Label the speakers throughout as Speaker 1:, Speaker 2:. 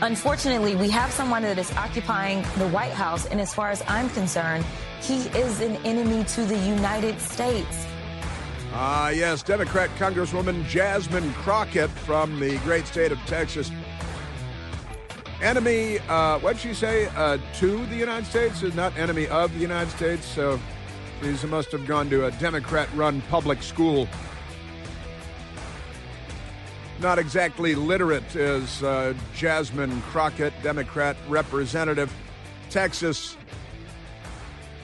Speaker 1: Unfortunately, we have someone that is occupying the White House, and as far as I'm concerned, he is an enemy to the United States.
Speaker 2: Yes, Democrat Congresswoman Jasmine Crockett from the great state of Texas. Enemy, what'd she say, to the United States, is not enemy of the United States, so she must have gone to a Democrat-run public school. Not exactly literate is Jasmine Crockett, Democrat representative, Texas.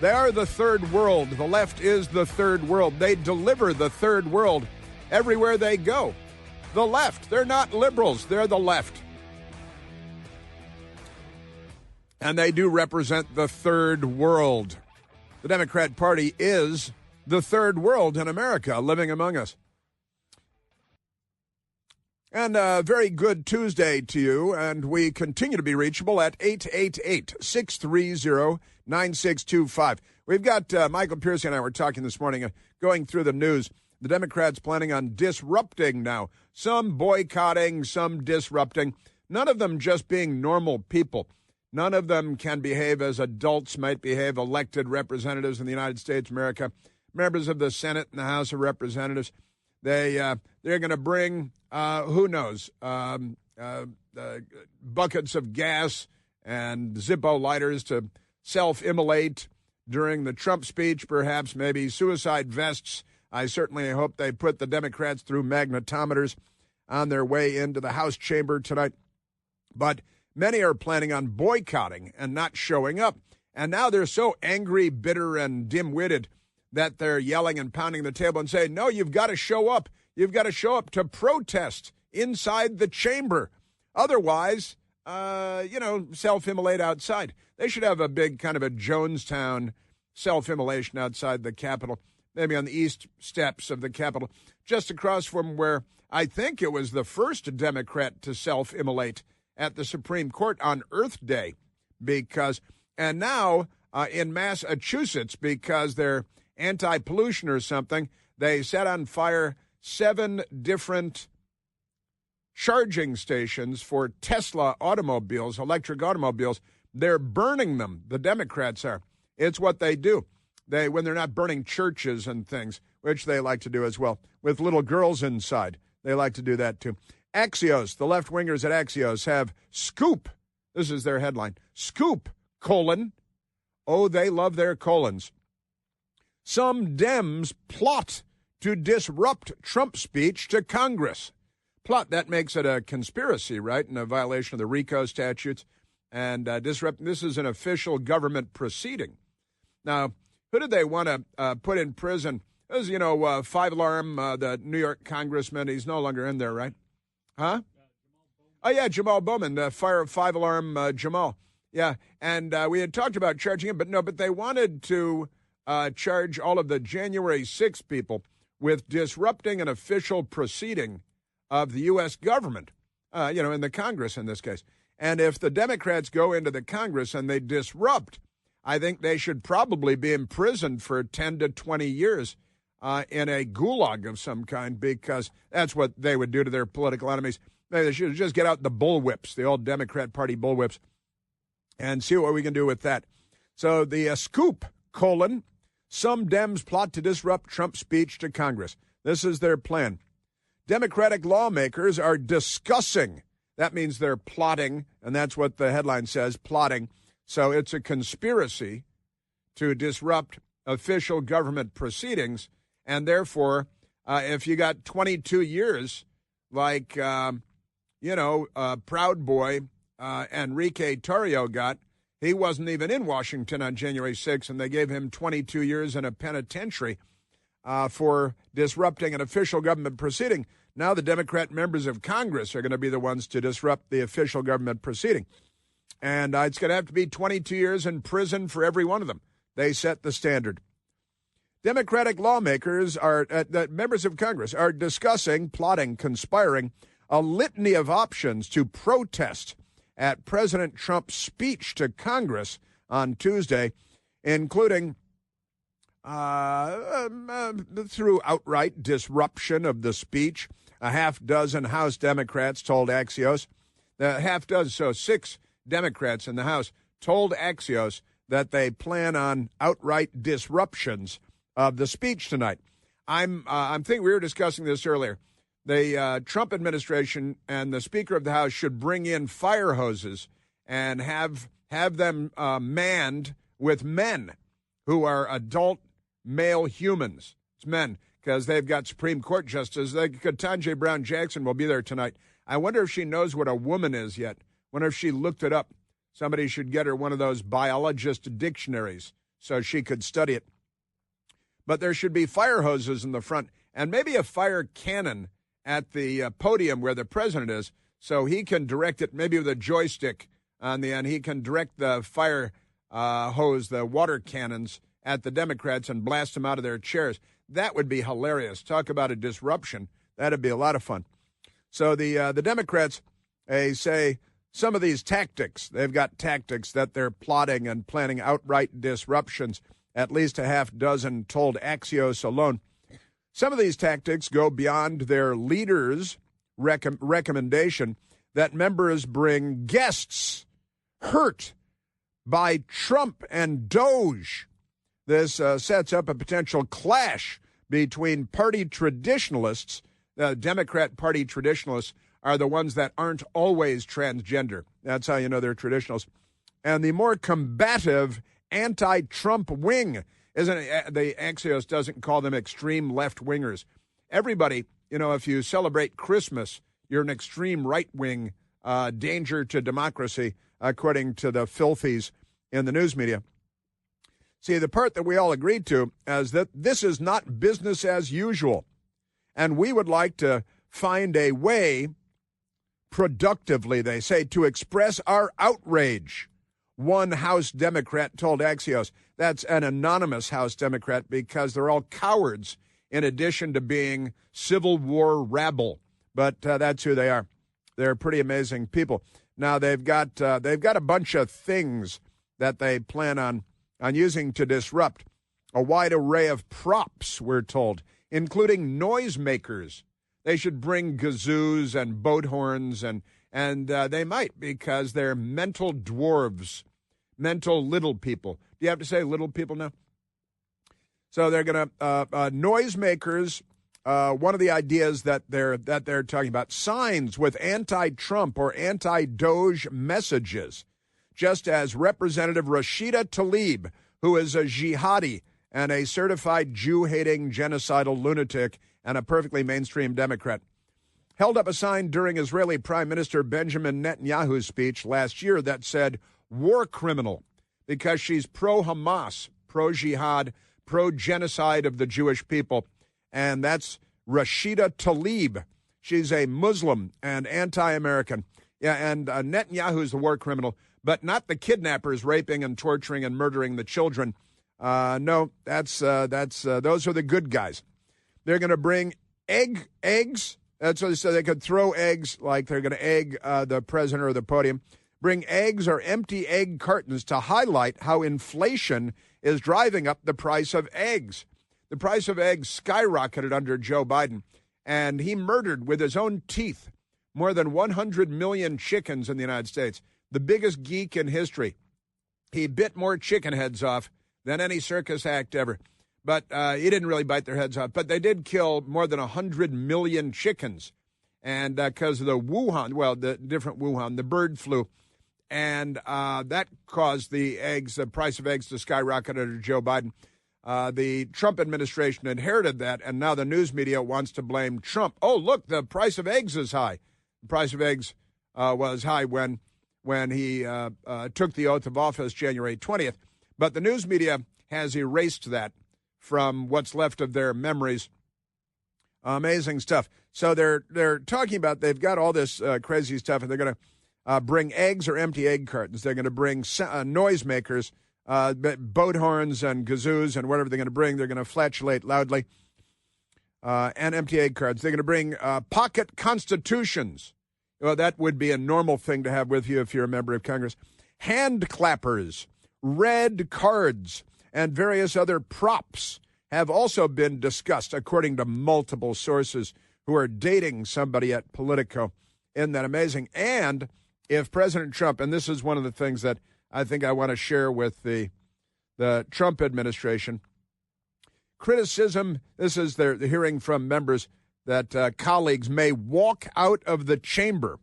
Speaker 2: They are the third world. The left is the third world. They deliver the third world everywhere they go. The left, they're not liberals, they're the left. And they do represent the third world. The Democrat Party is the third world in America, living among us. And a very good Tuesday to you, and we continue to be reachable at 888-630-9625. We've got Michael Piercy and I were talking this morning, going through the news. The Democrats planning on disrupting now. Some boycotting, some disrupting. None of them just being normal people. None of them can behave as adults might behave, elected representatives in the United States of America, members of the Senate and the House of Representatives. They're going to bring, who knows, buckets of gas and Zippo lighters to self-immolate during the Trump speech, perhaps maybe suicide vests. I certainly hope they put the Democrats through magnetometers on their way into the House chamber tonight. But many are planning on boycotting and not showing up. And now they're so angry, bitter, and dim-witted that they're yelling and pounding the table and saying, no, you've got to show up. You've got to show up to protest inside the chamber. Otherwise, self-immolate outside. They should have a big kind of a Jonestown self-immolation outside the Capitol, maybe on the east steps of the Capitol, just across from where I think it was the first Democrat to self-immolate at the Supreme Court on Earth Day. And now in Massachusetts, because they're anti-pollution or something, they set on fire 7 different charging stations for Tesla automobiles, electric automobiles. They're burning them, the Democrats are. It's what they do. When they're not burning churches and things, which they like to do as well, with little girls inside. They like to do that too. Axios, the left-wingers at Axios have scoop. This is their headline. Scoop, : oh, they love their colons. Some Dems plot to disrupt Trump speech to Congress. Plot, that makes it a conspiracy, right? And a violation of the RICO statutes. And disrupt, this is an official government proceeding. Now, who did they want to put in prison? This is, Five Alarm, the New York congressman. He's no longer in there, right? Huh? Oh, yeah, Jamal Bowman, the Five Alarm Jamal. Yeah, and we had talked about charging him, but they wanted to charge all of the January 6th people with disrupting an official proceeding of the U.S. government, in the Congress in this case. And if the Democrats go into the Congress and they disrupt, I think they should probably be imprisoned for 10 to 20 years in a gulag of some kind, because that's what they would do to their political enemies. They should just get out the bullwhips, the old Democrat Party bullwhips, and see what we can do with that. So the scoop, : some Dems plot to disrupt Trump's speech to Congress. This is their plan. Democratic lawmakers are discussing. That means they're plotting, and that's what the headline says, plotting. So it's a conspiracy to disrupt official government proceedings, and therefore, if you got 22 years, like, Proud Boy Enrique Tarrio got, he wasn't even in Washington on January 6th, and they gave him 22 years in a penitentiary for disrupting an official government proceeding. Now the Democrat members of Congress are going to be the ones to disrupt the official government proceeding. And it's going to have to be 22 years in prison for every one of them. They set the standard. Democratic lawmakers members of Congress are discussing, plotting, conspiring a litany of options to protest at President Trump's speech to Congress on Tuesday, including through outright disruption of the speech. A half dozen House Democrats told Axios The half dozen, so 6 Democrats in the House told Axios that they plan on outright disruptions of the speech tonight. I'm thinking we were discussing this earlier. The Trump administration and the Speaker of the House should bring in fire hoses and have them manned with men who are adult male humans. It's men, because they've got Supreme Court justices. Ketanji Brown Jackson will be there tonight. I wonder if she knows what a woman is yet. Wonder if she looked it up. Somebody should get her one of those biologist dictionaries so she could study it. But there should be fire hoses in the front and maybe a fire cannon at the podium where the president is, so he can direct it maybe with a joystick on the end. He can direct the fire hose, the water cannons, at the Democrats and blast them out of their chairs. That would be hilarious. Talk about a disruption. That'd be a lot of fun. So the Democrats, they say some of these tactics, they've got tactics that they're plotting and planning outright disruptions. At least a half dozen told Axios alone. Some of these tactics go beyond their leaders' recommendation that members bring guests hurt by Trump and Doge. This sets up a potential clash between party traditionalists. The Democrat Party traditionalists are the ones that aren't always transgender. That's how you know they're traditionalists. And the more combative anti-Trump wing. Isn't it? The Axios doesn't call them extreme left-wingers. Everybody, if you celebrate Christmas, you're an extreme right-wing danger to democracy, according to the filthies in the news media. See, the part that we all agreed to is that this is not business as usual. And we would like to find a way, productively, they say, to express our outrage. One House Democrat told Axios. That's an anonymous House Democrat because they're all cowards in addition to being Civil War rabble. But that's who they are. They're pretty amazing people. Now, they've got a bunch of things that they plan on using to disrupt. A wide array of props, we're told, including noisemakers. They should bring kazoos and boat horns, and they might because they're mental dwarves, mental little people. Do you have to say little people now? So they're going to noisemakers. One of the ideas that they're talking about, signs with anti-Trump or anti-Doge messages, just as Representative Rashida Tlaib, who is a jihadi and a certified Jew-hating genocidal lunatic and a perfectly mainstream Democrat, held up a sign during Israeli Prime Minister Benjamin Netanyahu's speech last year that said, war criminal, because she's pro-Hamas, pro-jihad, pro-genocide of the Jewish people. And that's Rashida Tlaib. She's a Muslim and anti-American. Yeah, and Netanyahu's the war criminal, but not the kidnappers raping and torturing and murdering the children. No, those are the good guys. They're going to bring eggs. That's what they said. They could throw eggs, like they're going to egg the president or the podium. Bring eggs or empty egg cartons to highlight how inflation is driving up the price of eggs. The price of eggs skyrocketed under Joe Biden, and he murdered with his own teeth more than 100 million chickens in the United States, the biggest geek in history. He bit more chicken heads off than any circus act ever. But he didn't really bite their heads off. But they did kill more than 100 million chickens. And because of the the bird flu. And that caused the price of eggs to skyrocket under Joe Biden. The Trump administration inherited that, and now the news media wants to blame Trump. Oh, look, the price of eggs is high. The price of eggs was high when he took the oath of office January 20th. But the news media has erased that from what's left of their memories. Amazing stuff. So they're talking about, they've got all this crazy stuff, and they're going to bring eggs or empty egg cartons. They're going to bring noisemakers, boat horns and kazoos and whatever they're going to bring. They're going to flatulate loudly, and empty egg cartons. They're going to bring pocket constitutions. Well, that would be a normal thing to have with you if you're a member of Congress. Hand clappers, red cards, and various other props have also been discussed, according to multiple sources who are dating somebody at Politico. Isn't that amazing? And if President Trump, and this is one of the things that I think I want to share with the Trump administration, criticism, this is they're hearing from members that colleagues may walk out of the chamber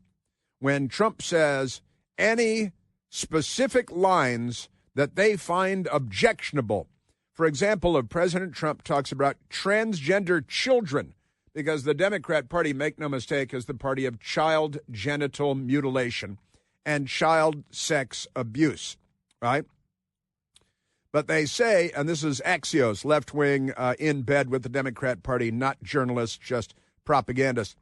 Speaker 2: when Trump says any specific lines that they find objectionable. For example, if President Trump talks about transgender children, because the Democrat Party, make no mistake, is the party of child genital mutilation and child sex abuse, right? But they say, and this is Axios, left-wing in bed with the Democrat Party, not journalists, just propagandists,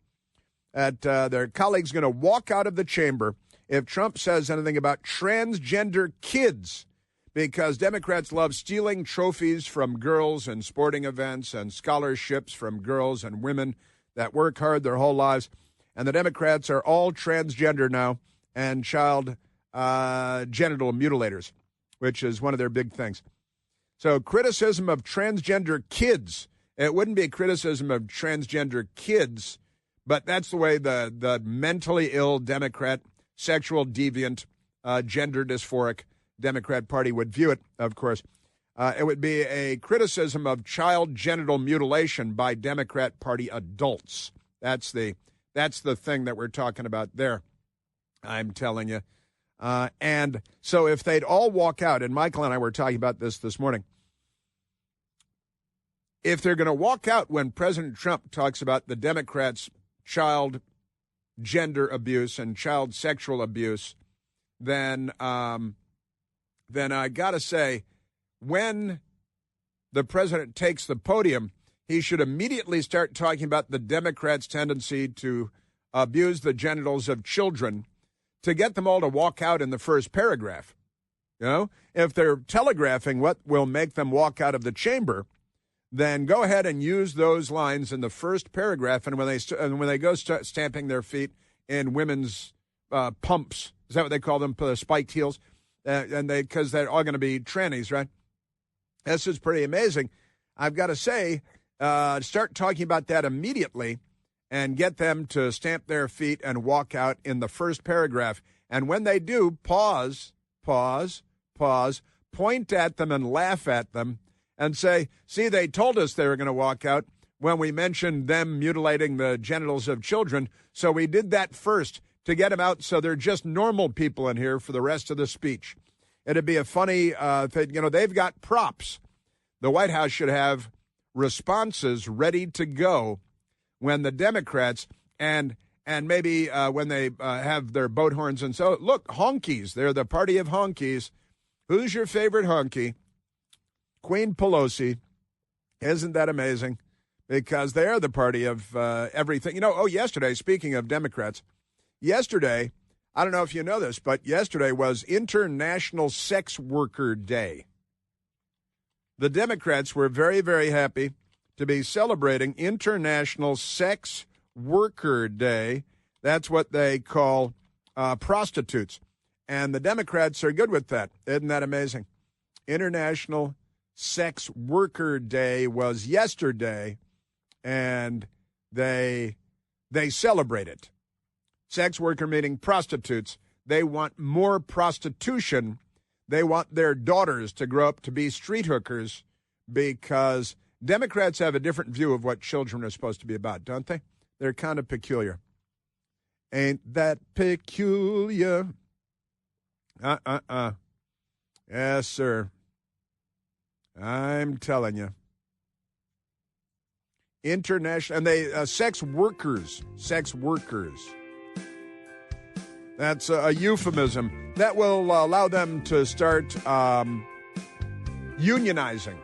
Speaker 2: that their colleagues going to walk out of the chamber if Trump says anything about transgender kids, because Democrats love stealing trophies from girls and sporting events and scholarships from girls and women that work hard their whole lives. And the Democrats are all transgender now and child genital mutilators, which is one of their big things. So criticism of transgender kids, it wouldn't be criticism of transgender kids, but that's the way the mentally ill Democrat, sexual deviant, gender dysphoric Democrat Party would view it, of course. It would be a criticism of child genital mutilation by Democrat Party adults. That's the thing that we're talking about there, I'm telling you. And so if they'd all walk out, and Michael and I were talking about this morning, if they're going to walk out when President Trump talks about the Democrats' child gender abuse and child sexual abuse, then I got to say, when the president takes the podium, he should immediately start talking about the Democrats' tendency to abuse the genitals of children to get them all to walk out in the first paragraph. You know, if they're telegraphing what will make them walk out of the chamber, then go ahead and use those lines in the first paragraph. And when they go start stamping their feet in women's pumps, is that what they call them, spiked heels? Because they're all going to be trannies, right? This is pretty amazing. I've got to say, start talking about that immediately and get them to stamp their feet and walk out in the first paragraph. And when they do, pause, point at them and laugh at them and say, see, they told us they were going to walk out when we mentioned them mutilating the genitals of children. So we did that first to get them out so they're just normal people in here for the rest of the speech. It'd be a funny thing. You know, they've got props. The White House should have responses ready to go when the Democrats and maybe when they have their boat horns and so, look, honkies. They're the party of honkies. Who's your favorite honky? Queen Pelosi. Isn't that amazing? Because they're the party of everything. You know, yesterday, speaking of Democrats, yesterday, I don't know if you know this, but yesterday was International Sex Worker Day. The Democrats were very, very happy to be celebrating International Sex Worker Day. That's what they call prostitutes. And the Democrats are good with that. Isn't that amazing? International Sex Worker Day was yesterday, and they celebrate it. Sex worker meaning prostitutes. They want more prostitution. They want their daughters to grow up to be street hookers because Democrats have a different view of what children are supposed to be about, don't they? They're kind of peculiar. Ain't that peculiar? Yes, sir. I'm telling you. International, and they, sex workers. That's a euphemism that will allow them to start unionizing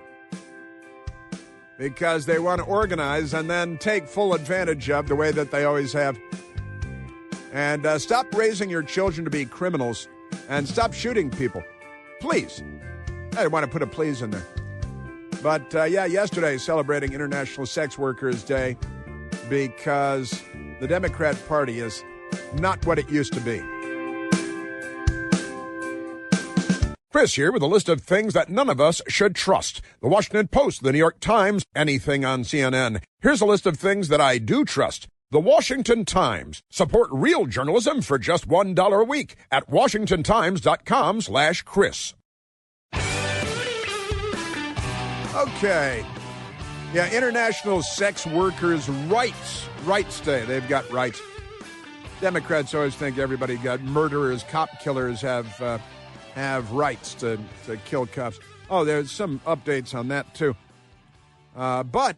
Speaker 2: because they want to organize and then take full advantage of the way that they always have. And stop raising your children to be criminals and stop shooting people. Please. I want to put a please in there. But, yesterday celebrating International Sex Workers Day because the Democrat Party is not what it used to be. Chris here with a list of things that none of us should trust. The Washington Post, the New York Times, anything on CNN. Here's a list of things that I do trust. The Washington Times. Support real journalism for just $1 a week at washingtontimes.com/Chris. Okay. Yeah, International Sex Workers' Rights Day. They've got rights. Democrats always think everybody got murderers, cop killers have rights to kill cops. Oh, there's some updates on that, too. But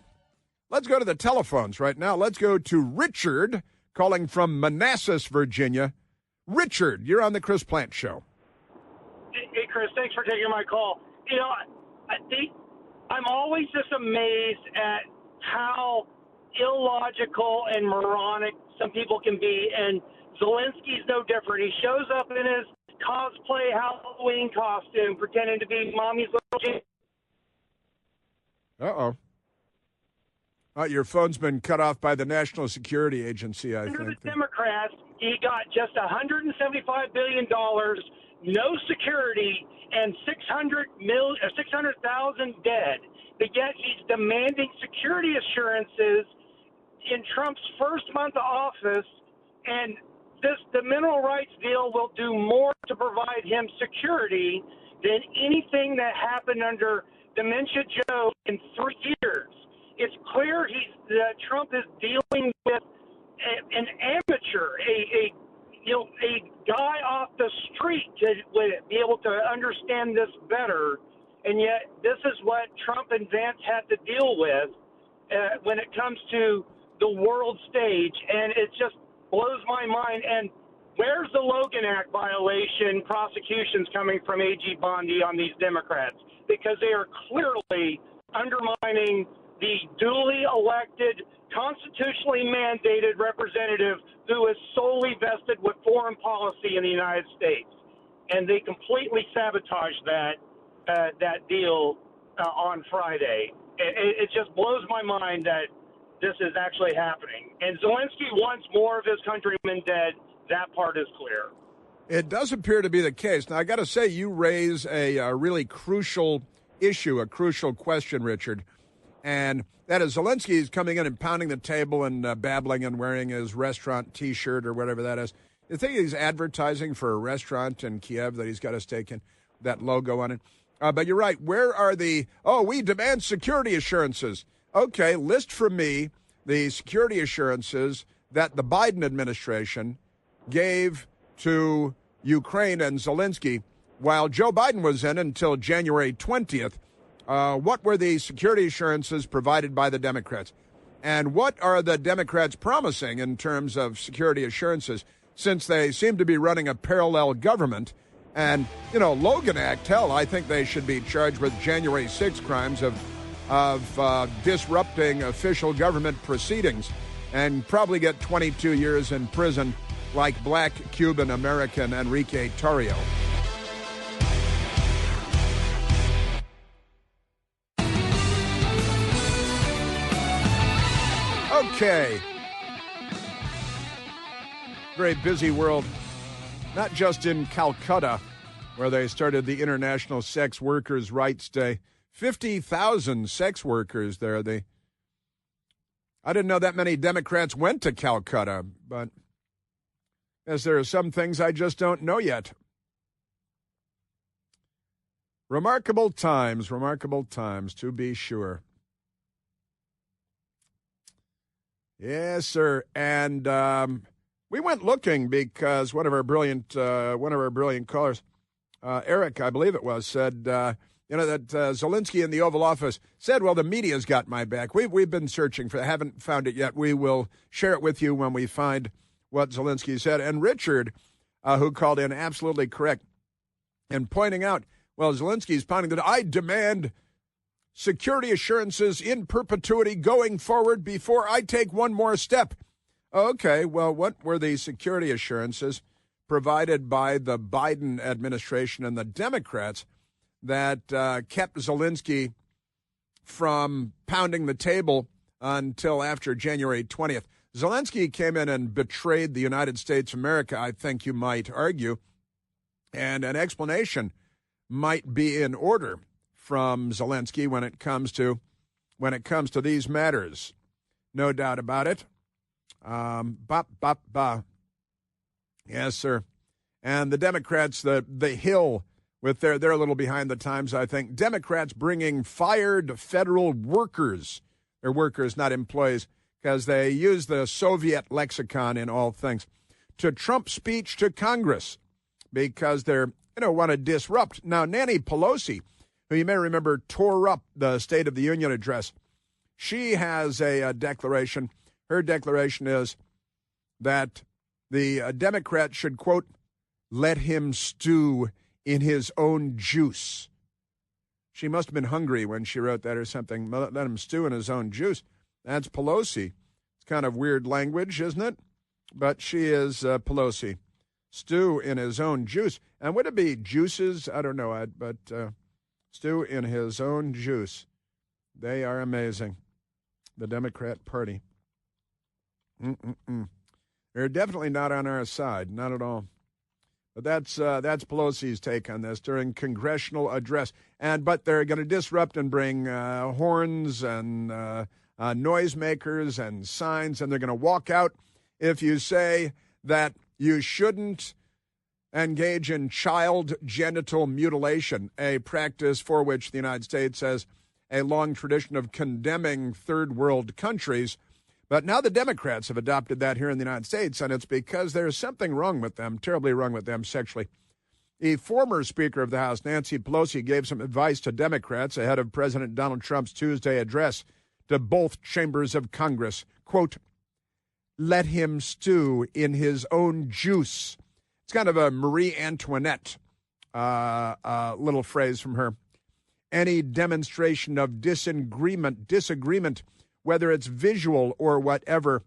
Speaker 2: let's go to the telephones right now. Let's go to Richard, calling from Manassas, Virginia. Richard, you're on the Chris Plant Show.
Speaker 3: Hey, Chris, thanks for taking my call. You know, I'm always just amazed at how illogical and moronic some people can be, and Zelensky's no different. He shows up in his cosplay Halloween costume, pretending to be mommy's little kid.
Speaker 2: Uh-oh. Your phone's been cut off by the National Security Agency, I think.
Speaker 3: Under the Democrats, he got just $175 billion, no security, and 600,000 dead. But yet he's demanding security assurances in Trump's first month of office, and the mineral rights deal will do more to provide him security than anything that happened under Dementia Joe in 3 years. It's clear that Trump is dealing with an amateur, a guy off the street to be able to understand this better, and yet this is what Trump and Vance had to deal with when it comes to the world stage, and it just blows my mind. And where's the Logan Act violation prosecutions coming from AG Bondi on these Democrats? Because they are clearly undermining the duly elected, constitutionally mandated representative who is solely vested with foreign policy in the United States. And they completely sabotaged that deal on Friday. It just blows my mind that this is actually happening. And Zelensky wants more of his countrymen dead. That part is clear.
Speaker 2: It does appear to be the case. Now, I got to say, you raise a really crucial issue, a crucial question, Richard. And that is Zelensky is coming in and pounding the table and babbling and wearing his restaurant T-shirt or whatever that is. You think he's advertising for a restaurant in Kiev that he's got a stake in, that logo on it? But you're right. Where are we demand security assurances. Okay, list for me the security assurances that the Biden administration gave to Ukraine and Zelensky while Joe Biden was in until January 20th. What were the security assurances provided by the Democrats? And what are the Democrats promising in terms of security assurances, since they seem to be running a parallel government? And, Logan Act, hell, I think they should be charged with January 6 crimes of disrupting official government proceedings and probably get 22 years in prison like black Cuban-American Enrique Tarrio. Okay. Very busy world, not just in Calcutta, where they started the International Sex Workers' Rights Day. 50,000 sex workers there. I didn't know that many Democrats went to Calcutta, but as there are some things I just don't know yet. Remarkable times, to be sure. Yes, sir. And we went looking because one of our brilliant callers, Eric, I believe it was, said, that Zelensky in the Oval Office said, well, the media's got my back. We've been searching for it, haven't found it yet. We will share it with you when we find what Zelensky said. And Richard, who called in, absolutely correct in pointing out, well, Zelensky's pounding that I demand security assurances in perpetuity going forward before I take one more step. Okay, well, what were the security assurances provided by the Biden administration and the Democrats that kept Zelensky from pounding the table until after January 20th? Zelensky came in and betrayed the United States of America, I think you might argue, and an explanation might be in order from Zelensky when it comes to these matters. No doubt about it. Bop, bop, ba. Yes, sir. And the Democrats, the Hill, with they're a little behind the times, I think. Democrats bringing fired federal workers. They're workers, not employees, because they use the Soviet lexicon in all things. To Trump's speech to Congress, because they're, want to disrupt. Now, Nancy Pelosi, who you may remember tore up the State of the Union address, she has a declaration. Her declaration is that the Democrats should, quote, let him stew in his own juice. She must have been hungry when she wrote that or something. Let him stew in his own juice. That's Pelosi. It's kind of weird language, isn't it? But she is Pelosi. Stew in his own juice. And would it be juices? I don't know, but stew in his own juice. They are amazing. The Democrat Party. They're definitely not on our side, not at all. But that's Pelosi's take on this during congressional address. But they're going to disrupt and bring horns and noisemakers and signs, and they're going to walk out if you say that you shouldn't engage in child genital mutilation, a practice for which the United States has a long tradition of condemning third world countries. But now the Democrats have adopted that here in the United States, and it's because there's something wrong with them, terribly wrong with them sexually. The former Speaker of the House, Nancy Pelosi, gave some advice to Democrats ahead of President Donald Trump's Tuesday address to both chambers of Congress. Quote, let him stew in his own juice. It's kind of a Marie Antoinette little phrase from her. Any demonstration of disagreement, whether it's visual or whatever,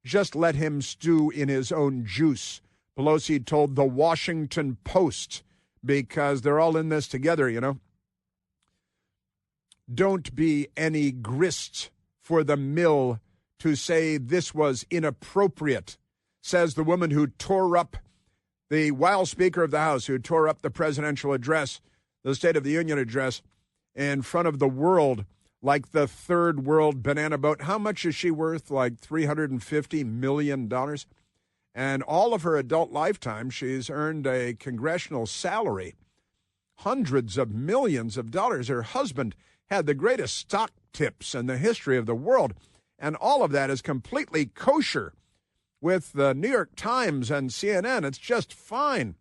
Speaker 2: just let him stew in his own juice, Pelosi told the Washington Post, because they're all in this together, Don't be any grist for the mill to say this was inappropriate, says the woman who tore up while Speaker of the House, who tore up the presidential address, the State of the Union address, in front of the world, like the third world banana boat. How much is she worth? Like $350 million. And all of her adult lifetime, she's earned a congressional salary, hundreds of millions of dollars. Her husband had the greatest stock tips in the history of the world. And all of that is completely kosher with the New York Times and CNN. It's just fine.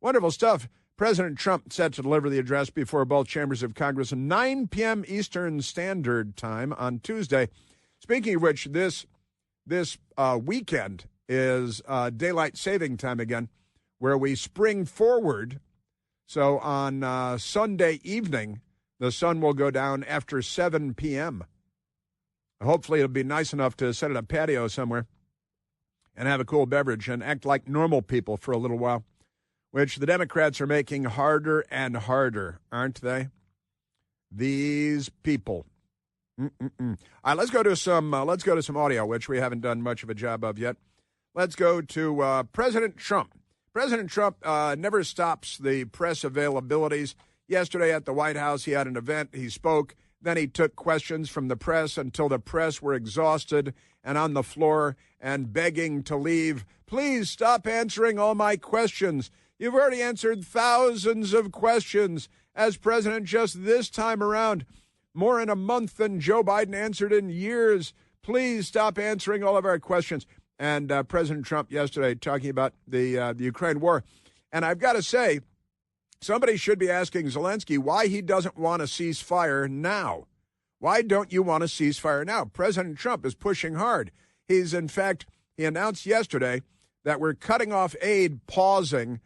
Speaker 2: Wonderful stuff. President Trump set to deliver the address before both chambers of Congress at 9 p.m. Eastern Standard Time on Tuesday. Speaking of which, this weekend is daylight saving time again, where we spring forward. So on Sunday evening, the sun will go down after 7 p.m. Hopefully it'll be nice enough to sit at a patio somewhere and have a cool beverage and act like normal people for a little while, which the Democrats are making harder and harder, aren't they? These people. All right, let's go to some audio, which we haven't done much of a job of yet. Let's go to President Trump. President Trump never stops the press availabilities. Yesterday at the White House, he had an event. He spoke. Then he took questions from the press until the press were exhausted and on the floor and begging to leave. Please stop answering all my questions. You've already answered thousands of questions as president just this time around, more in a month than Joe Biden answered in years. Please stop answering all of our questions. And President Trump yesterday talking about the Ukraine war. And I've got to say, somebody should be asking Zelensky why he doesn't want a ceasefire now. Why don't you want a ceasefire now? President Trump is pushing hard. He announced yesterday that we're cutting off aid, pausing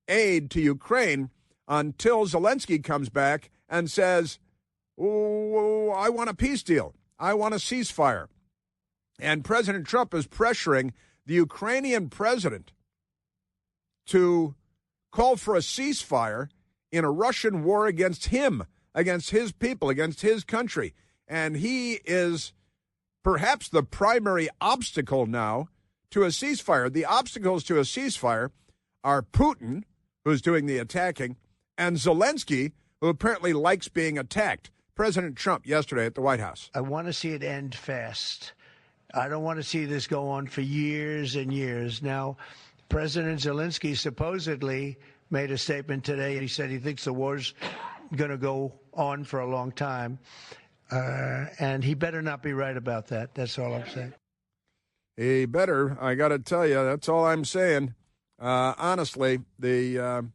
Speaker 2: aid to Ukraine until Zelensky comes back and says, oh, I want a peace deal. I want a ceasefire. And President Trump is pressuring the Ukrainian president to call for a ceasefire in a Russian war against him, against his people, against his country. And he is perhaps the primary obstacle now to a ceasefire. The obstacles to a ceasefire are Putin, who's doing the attacking, and Zelensky, who apparently likes being attacked. President Trump yesterday at the White House.
Speaker 4: I want to see it end fast. I don't want to see this go on for years and years. Now, President Zelensky supposedly made a statement today. He said he thinks the war's going to go on for a long time. And he better not be right about that. That's all I'm saying.
Speaker 2: He better. I got to tell you, that's all I'm saying. Honestly, the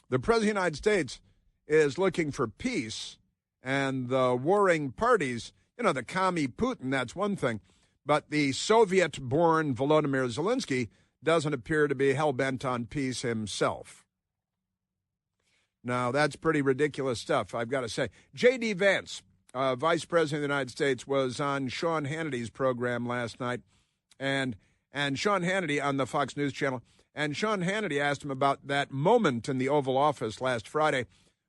Speaker 2: President of the United States is looking for peace, and the warring parties, the commie Putin, that's one thing. But the Soviet-born Volodymyr Zelensky doesn't appear to be hell-bent on peace himself. Now, that's pretty ridiculous stuff, I've got to say. J.D. Vance, Vice President of the United States, was on Sean Hannity's program last night, and Sean Hannity on the Fox News Channel, and Sean Hannity asked him about that moment in the Oval Office last Friday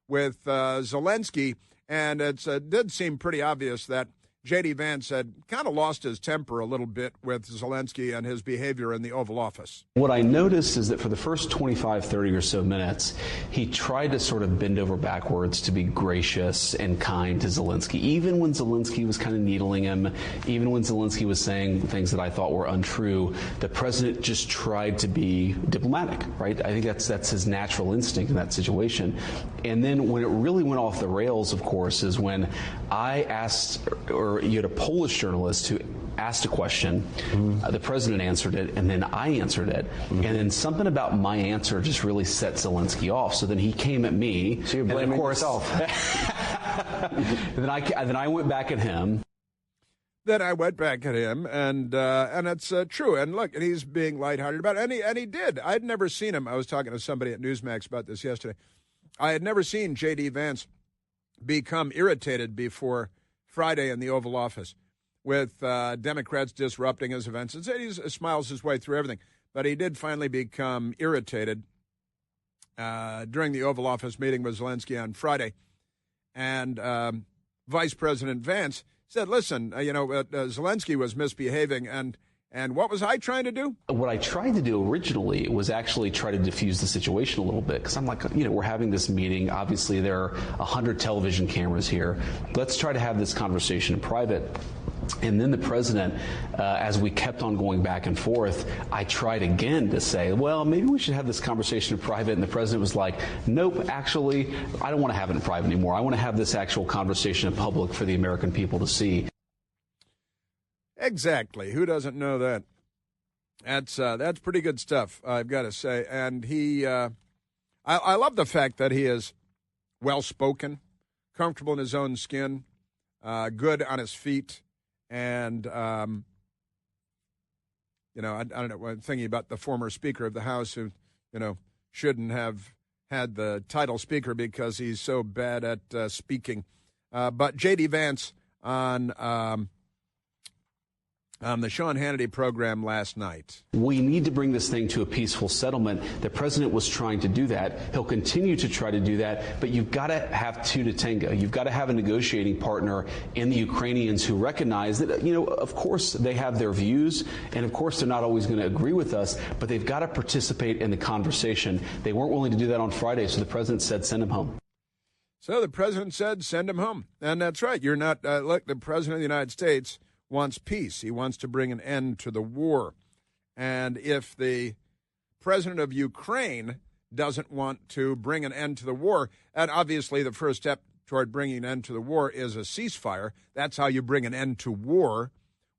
Speaker 2: with Zelensky, and it did seem pretty obvious that J.D. Vance had kind of lost his temper a little bit with Zelensky and his behavior in the Oval Office.
Speaker 5: What I noticed is that for the first 25, 30 or so minutes, he tried to sort of bend over backwards to be gracious and kind to Zelensky, even when Zelensky was kind of needling him, even when Zelensky was saying things that I thought were untrue. The president just tried to be diplomatic, right? I think that's his natural instinct in that situation. And then when it really went off the rails, of course, is when I asked, or you had a Polish journalist who asked a question, the president answered it, and then I answered it. And then something about my answer just really set Zelensky off. So then he came at me.
Speaker 6: So you're blaming yourself.
Speaker 5: And then I went back at him.
Speaker 2: Then I went back at him, and it's true. And look, and he's being lighthearted about it, and he did. I'd never seen him. I was talking to somebody at Newsmax about this yesterday. I had never seen J.D. Vance become irritated before Friday in the Oval Office with Democrats disrupting his events. And he smiles his way through everything. But he did finally become irritated during the Oval Office meeting with Zelensky on Friday. And Vice President Vance said, listen, Zelensky was misbehaving, and what was I trying to do?
Speaker 5: What I tried to do originally was actually try to diffuse the situation a little bit, because I'm like, we're having this meeting. Obviously, there are 100 television cameras here. Let's try to have this conversation in private. And then the president, as we kept on going back and forth, I tried again to say, well, maybe we should have this conversation in private. And the president was like, nope, actually, I don't want to have it in private anymore. I want to have this actual conversation in public for the American people to see.
Speaker 2: Exactly. Who doesn't know that? That's pretty good stuff, I've got to say. And I love the fact that he is well-spoken, comfortable in his own skin, good on his feet. And, I don't know, I'm thinking about the former Speaker of the House who, shouldn't have had the title Speaker because he's so bad at speaking. But J.D. Vance on the Sean Hannity program last night.
Speaker 5: We need to bring this thing to a peaceful settlement. The president was trying to do that. He'll continue to try to do that, but you've got to have two to tango. You've got to have a negotiating partner in the Ukrainians who recognize that, of course they have their views, and of course they're not always going to agree with us, but they've got to participate in the conversation. They weren't willing to do that on Friday, so the president said, send him home.
Speaker 2: So the president said, send him home. And that's right. You're not, look, the president of the United States wants peace. He wants to bring an end to the war. And if the president of Ukraine doesn't want to bring an end to the war, and obviously the first step toward bringing an end to the war is a ceasefire. That's how you bring an end to war.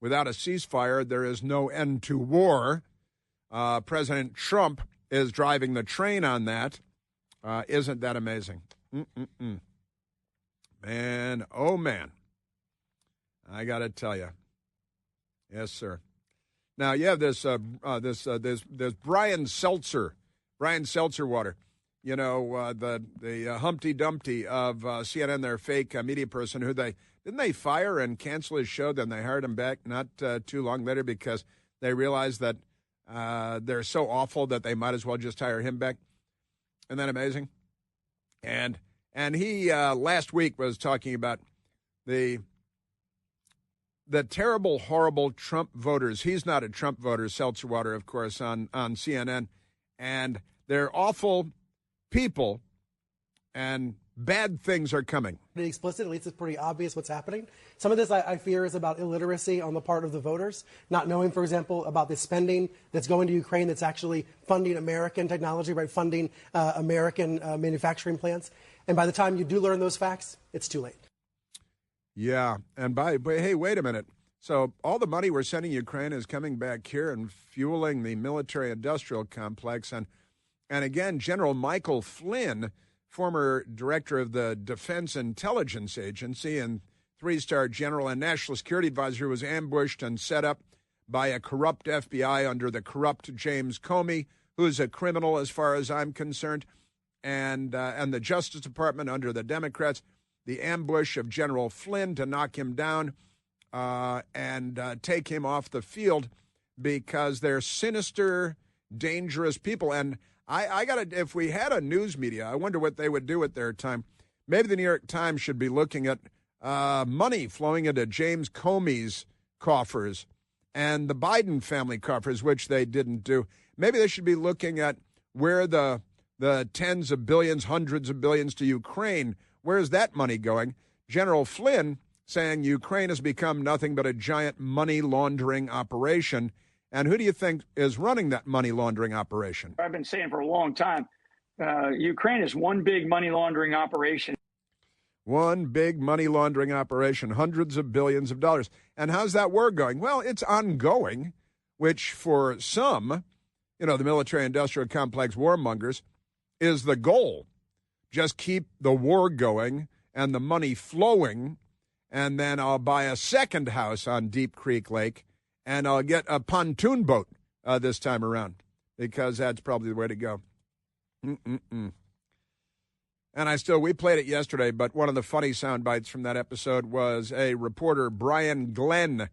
Speaker 2: Without a ceasefire, there is no end to war. President Trump is driving the train on that. Isn't that amazing? Man, oh man. I got to tell you. Yes, sir. Now, you have this Brian Seltzer water. The Humpty Dumpty of CNN, their fake media person who didn't they fire and cancel his show? Then they hired him back not too long later because they realized that they're so awful that they might as well just hire him back. Isn't that amazing? And he last week was talking about the terrible, horrible Trump voters. He's not a Trump voter, Seltzerwater, of course, on CNN. And they're awful people and bad things are coming.
Speaker 6: Explicit, at least it's pretty obvious what's happening. Some of this, I fear, is about illiteracy on the part of the voters, not knowing, for example, about the spending that's going to Ukraine that's actually funding American technology, right, funding American manufacturing plants. And by the time you do learn those facts, it's too late.
Speaker 2: Yeah, and hey, wait a minute. So all the money we're sending Ukraine is coming back here and fueling the military-industrial complex. And again, General Michael Flynn, former director of the Defense Intelligence Agency and three-star general and national security advisor, was ambushed and set up by a corrupt FBI under the corrupt James Comey, who is a criminal as far as I'm concerned, and the Justice Department under the Democrats. The ambush of General Flynn to knock him down and take him off the field because they're sinister, dangerous people. And I got to, if we had a news media, I wonder what they would do with their time. Maybe the New York Times should be looking at money flowing into James Comey's coffers and the Biden family coffers, which they didn't do. Maybe they should be looking at where the tens of billions, hundreds of billions to Ukraine, where's that money going? General Flynn saying Ukraine has become nothing but a giant money laundering operation. And who do you think is running that money laundering operation?
Speaker 7: I've been saying for a long time, Ukraine is one big money laundering operation.
Speaker 2: One big money laundering operation, hundreds of billions of dollars. And how's that war going? Well, it's ongoing, which for some, the military-industrial complex warmongers, is the goal. Just keep the war going and the money flowing, and then I'll buy a second house on Deep Creek Lake, and I'll get a pontoon boat this time around, because that's probably the way to go. And we played it yesterday, but one of the funny sound bites from that episode was a reporter, Brian Glenn,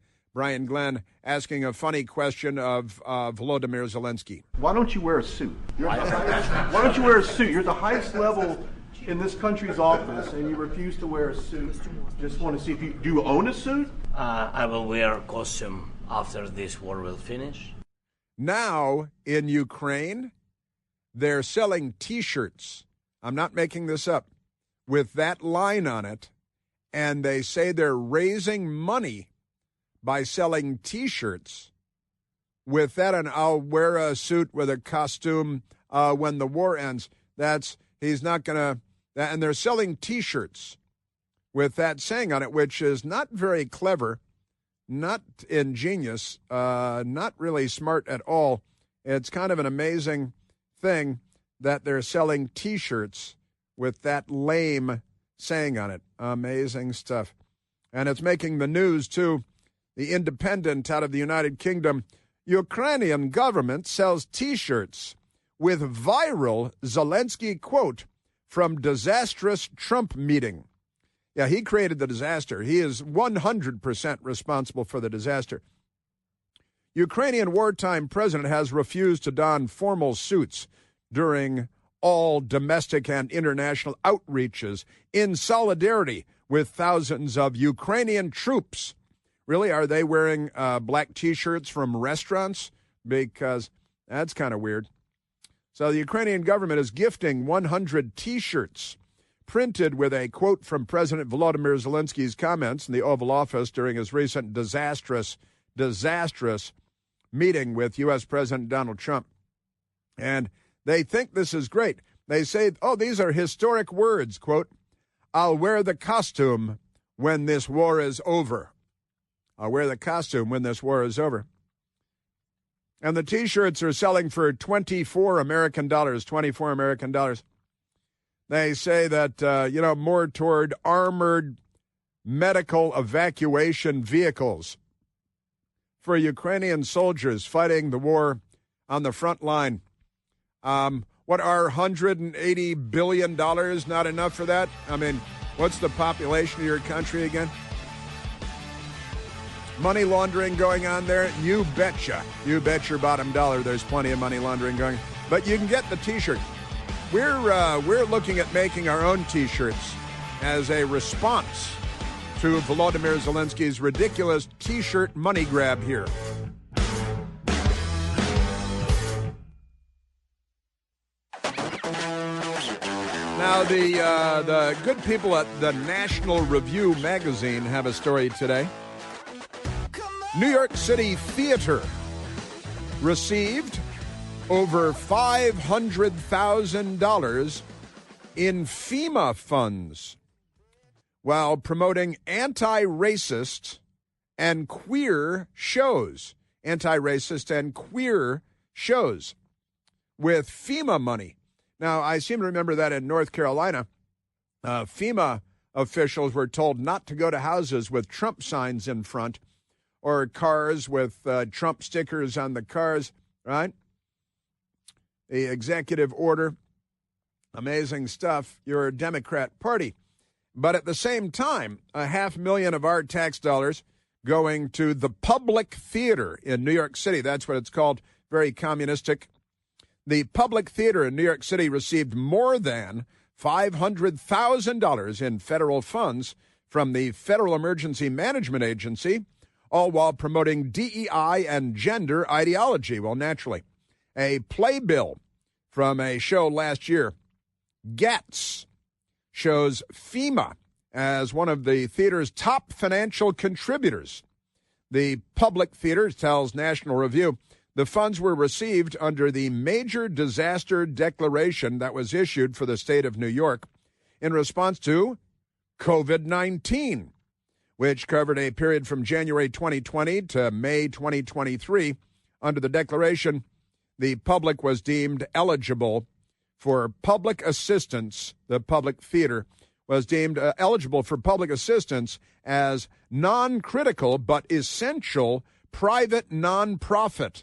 Speaker 2: asking a funny question of Volodymyr Zelensky.
Speaker 8: Why don't you wear a suit? Why don't you wear a suit? You're the highest level in this country's office, and you refuse to wear a suit. Just want to see if do you own a suit?
Speaker 9: I will wear a costume after this war will finish.
Speaker 2: Now, in Ukraine, they're selling T-shirts. I'm not making this up. With that line on it, and they say they're raising money by selling T-shirts with that, and I'll wear a suit with a costume when the war ends. He's not going to, and they're selling T-shirts with that saying on it, which is not very clever, not ingenious, not really smart at all. It's kind of an amazing thing that they're selling T-shirts with that lame saying on it. Amazing stuff. And it's making the news, too. The Independent out of the United Kingdom, Ukrainian government sells T-shirts with viral Zelensky quote from disastrous Trump meeting. Yeah, he created the disaster. He is 100% responsible for the disaster. Ukrainian wartime president has refused to don formal suits during all domestic and international outreaches in solidarity with thousands of Ukrainian troops. Really, are they wearing black T-shirts from restaurants? Because that's kind of weird. So the Ukrainian government is gifting 100 T-shirts printed with a quote from President Volodymyr Zelensky's comments in the Oval Office during his recent disastrous meeting with U.S. President Donald Trump. And they think this is great. They say, these are historic words, quote, "I'll wear the costume when this war is over." I'll wear the costume when this war is over. And the T-shirts are selling for $24 American. They say that, more toward armored medical evacuation vehicles for Ukrainian soldiers fighting the war on the front line. What are $180 billion not enough for that? I mean, what's the population of your country again? Money laundering going on there? You betcha. You bet your bottom dollar there's plenty of money laundering going. But you can get the T-shirt. We're looking at making our own T-shirts as a response to Volodymyr Zelensky's ridiculous T-shirt money grab here. Now, the good people at the National Review magazine have a story today. New York City Theater received over $500,000 in FEMA funds while promoting anti-racist and queer shows. Anti-racist and queer shows with FEMA money. Now, I seem to remember that in North Carolina, FEMA officials were told not to go to houses with Trump signs in front or cars with Trump stickers on the cars, right? The executive order, amazing stuff, your Democrat Party. But at the same time, $500,000 of our tax dollars going to the Public Theater in New York City. That's what it's called, very communistic. The Public Theater in New York City received more than $500,000 in federal funds from the Federal Emergency Management Agency, all while promoting DEI and gender ideology. Well, naturally, a playbill from a show last year, Gets, shows FEMA as one of the theater's top financial contributors. The Public Theater tells National Review the funds were received under the Major Disaster Declaration that was issued for the state of New York in response to COVID-19, which covered a period from January 2020 to May 2023. Under the declaration, the public was deemed eligible for public assistance. The Public Theater was deemed eligible for public assistance as non-critical but essential private nonprofit.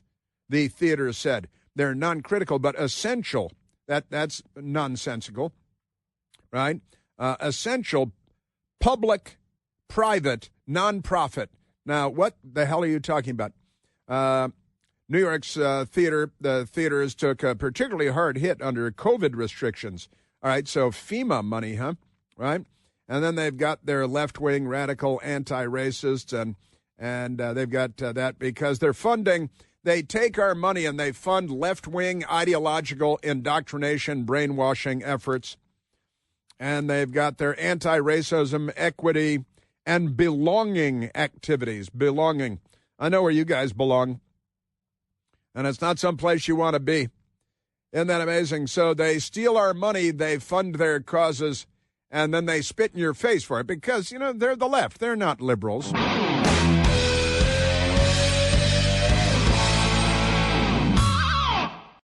Speaker 2: The theater said they're non-critical but essential. That's nonsensical, right? Essential public private nonprofit. Now, what the hell are you talking about? New York's the theaters took a particularly hard hit under COVID restrictions. All right, so FEMA money, huh? Right? And then they've got their left-wing radical anti-racists, and they've got that because they're funding. They take our money and they fund left-wing ideological indoctrination, brainwashing efforts. And they've got their anti-racism, equity, and belonging activities. Belonging. I know where you guys belong. And it's not someplace you want to be. Isn't that amazing? So they steal our money, they fund their causes, and then they spit in your face for it because, they're the left. They're not liberals.